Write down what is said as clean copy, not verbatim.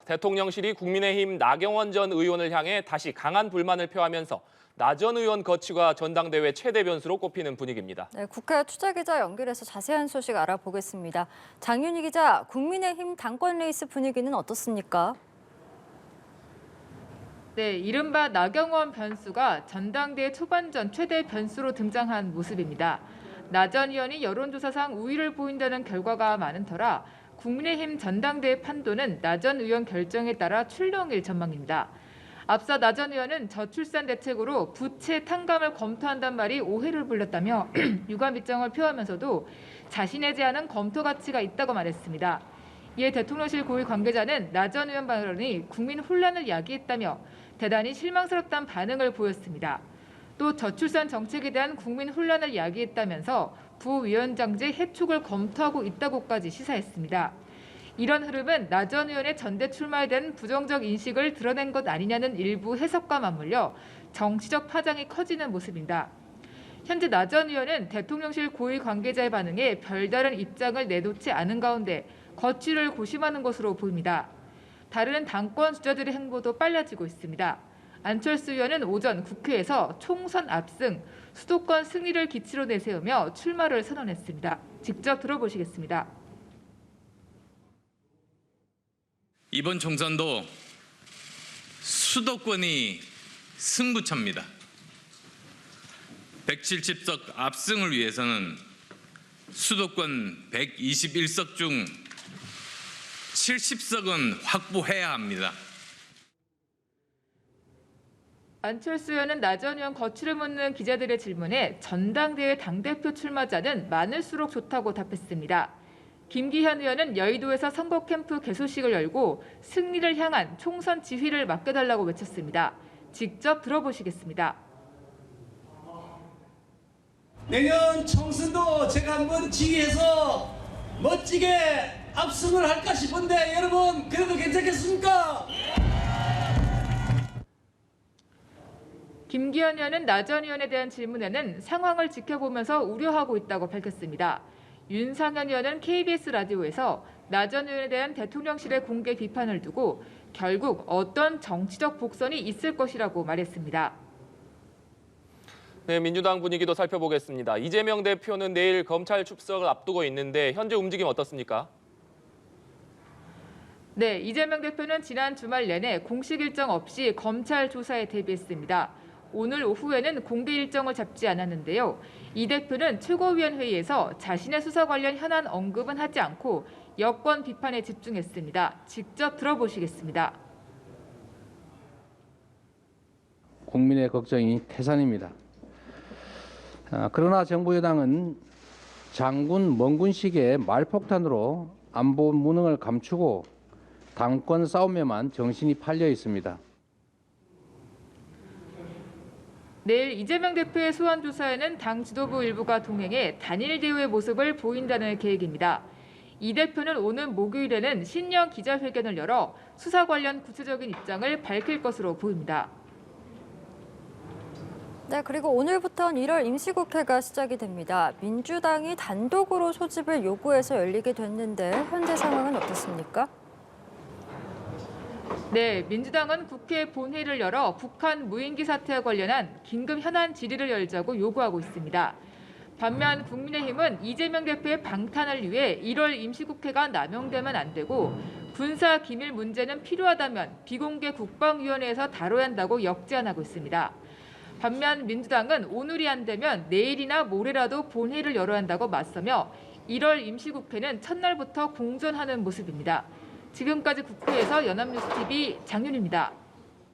대통령실이 국민의힘 나경원 전 의원을 향해 다시 강한 불만을 표하면서 나 전 의원 거취가 전당대회 최대 변수로 꼽히는 분위기입니다. 네, 국회 투자기자 연결해서 자세한 소식 알아보겠습니다. 장윤희 기자, 국민의힘 당권 레이스 분위기는 어떻습니까? 네, 이른바 나경원 변수가 전당대회 초반전 최대 변수로 등장한 모습입니다. 나 전 의원이 여론조사상 우위를 보인다는 결과가 많은 터라 국민의힘 전당대회 판도는 나 전 의원 결정에 따라 출렁일 전망입니다. 앞서 나 전 의원은 저출산 대책으로 부채 탕감을 검토한단 말이 오해를 불렀다며 유감 입장을 표하면서도 자신의 제안은 검토 가치가 있다고 말했습니다. 이에 대통령실 고위 관계자는 나 전 의원 발언이 국민 혼란을 야기했다며 대단히 실망스럽다는 반응을 보였습니다. 또 저출산 정책에 대한 국민 혼란을 야기했다면서 부위원장제 해촉을 검토하고 있다고까지 시사했습니다. 이런 흐름은 나 전 의원의 전대 출마에 대한 부정적 인식을 드러낸 것 아니냐는 일부 해석과 맞물려 정치적 파장이 커지는 모습입니다. 현재 나 전 의원은 대통령실 고위 관계자의 반응에 별다른 입장을 내놓지 않은 가운데 거취를 고심하는 것으로 보입니다. 다른 당권 주자들의 행보도 빨라지고 있습니다. 안철수 의원은 오전 국회에서 총선 압승, 수도권 승리를 기치로 내세우며 출마를 선언했습니다. 직접 들어보시겠습니다. 이번 총선도 수도권이 승부처입니다. 170석 압승을 위해서는 수도권 121석 중 70석은 확보해야 합니다. 안철수 의원은 나 전 의원 거취를 묻는 기자들의 질문에 전당대회 당대표 출마자는 많을수록 좋다고 답했습니다. 김기현 의원은 여의도에서 선거 캠프 개소식을 열고 승리를 향한 총선 지휘를 맡겨달라고 외쳤습니다. 직접 들어보시겠습니다. 내년 총선도 제가 한번 지휘해서 멋지게 압승을 할까 싶은데 여러분 그래도 괜찮겠습니까? 김기현 의원은 나 전 의원에 대한 질문에는 상황을 지켜보면서 우려하고 있다고 밝혔습니다. 윤상현 의원은 KBS 라디오에서 나 전 의원에 대한 대통령실의 공개 비판을 두고 결국 어떤 정치적 복선이 있을 것이라고 말했습니다. 네, 민주당 분위기도 살펴보겠습니다. 이재명 대표는 내일 검찰 출석을 앞두고 있는데 현재 움직임 어떻습니까? 네, 이재명 대표는 지난 주말 내내 공식 일정 없이 검찰 조사에 대비했습니다. 오늘 오후에는 공개 일정을 잡지 않았는데요. 이 대표는 최고위원회의에서 자신의 수사 관련 현안 언급은 하지 않고 여권 비판에 집중했습니다. 직접 들어보시겠습니다. 국민의 걱정이 태산입니다. 그러나 정부 여당은 장군 멍군식의 말폭탄으로 안보 무능을 감추고 당권 싸움에만 정신이 팔려 있습니다. 내일 이재명 대표의 소환 조사에는 당 지도부 일부가 동행해 단일 대우의 모습을 보인다는 계획입니다. 이 대표는 오는 목요일에는 신년 기자회견을 열어 수사 관련 구체적인 입장을 밝힐 것으로 보입니다. 네, 그리고 오늘부터는 1월 임시국회가 시작이 됩니다. 민주당이 단독으로 소집을 요구해서 열리게 됐는데 현재 상황은 어떻습니까? 네, 민주당은 국회 본회의를 열어 북한 무인기 사태와 관련한 긴급 현안 질의를 열자고 요구하고 있습니다. 반면 국민의힘은 이재명 대표의 방탄을 위해 1월 임시국회가 남용되면 안 되고 군사 기밀 문제는 필요하다면 비공개 국방위원회에서 다뤄야 한다고 역제안하고 있습니다. 반면 민주당은 오늘이 안 되면 내일이나 모레라도 본회의를 열어야 한다고 맞서며 1월 임시국회는 첫날부터 공전하는 모습입니다. 지금까지 국회에서 연합뉴스TV 장윤희입니다.